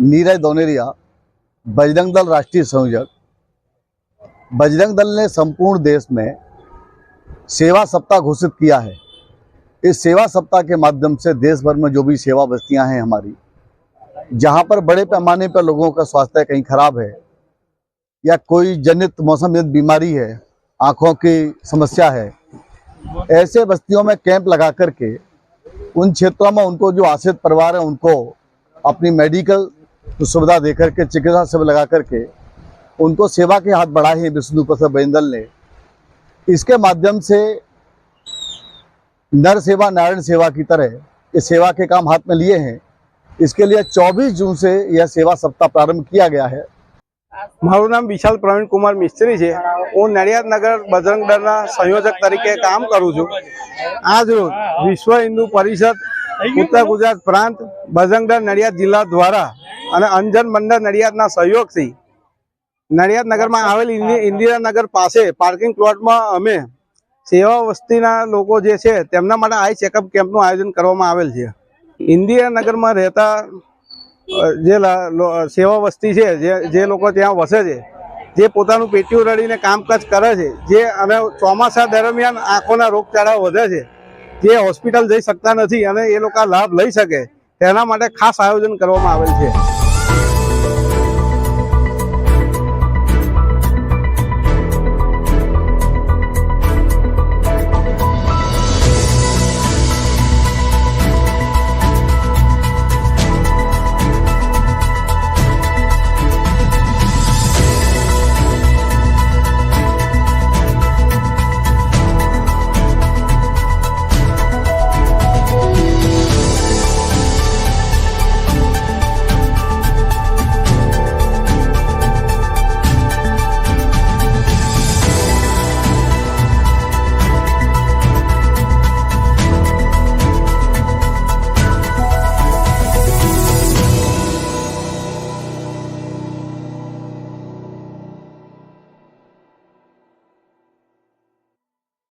नीरज दोनेरिया, बजरंग दल राष्ट्रीय संयोजक। बजरंग दल ने संपूर्ण देश में सेवा सप्ताह घोषित किया है। इस सेवा सप्ताह के माध्यम से देश भर में जो भी सेवा बस्तियां हैं हमारी, जहां पर बड़े पैमाने पर लोगों का स्वास्थ्य कहीं खराब है या कोई जनित मौसम जनित बीमारी है, आँखों की समस्या है, ऐसे बस्तियों में कैंप लगा करके उन क्षेत्रों में उनको जो आश्रित परिवार है उनको अपनी मेडिकल सुविधा दे करके, चिकित्सा सेवा लगा करके उनको सेवा के हाथ बढ़ाए हैं विष्णु प्रसाद बजरंग दल ने। इसके माध्यम से नर सेवा नारायण सेवा की तरह इस सेवा के काम हाथ में लिए हैं। इसके लिए 24 जून से यह सेवा सप्ताह प्रारंभ किया गया है। मारू नाम विशाल प्रवीण कुमार मिस्त्री है। हूँ नडियाद नगर बजरंग दलना संयोजक तरीके काम करूँ छूँ। आज रोज विश्व हिंदू परिषद उत्तर गुजरात प्रांत बजरंग दल नडियाद जिला द्वारा અને અંજન મંડળ નડિયાદના સહયોગથી નડિયાદ નગરમાં આવેલ ઇન્દિરા નગર પાસે પાર્કિંગ પ્લોટમાં અમે સેવા વસ્તીના લોકો જે છે તેમના માટે આઈ ચેકઅપ કેમ્પનું આયોજન કરવામાં આવેલ છે। ઇન્દિરા નગરમાં રહેતા જે સેવા વસ્તી છે, જે લોકો ત્યાં વસે છે, જે પોતાનું પેટીયું રડીને કામકાજ કરે છે, જે અને ચોમાસા દરમિયાન આંખોના રોગચાળા વધે છે, જે હોસ્પિટલ જઈ શકતા નથી અને એ લોકો લાભ લઈ શકે તેના માટે ખાસ આયોજન કરવામાં આવેલ છે।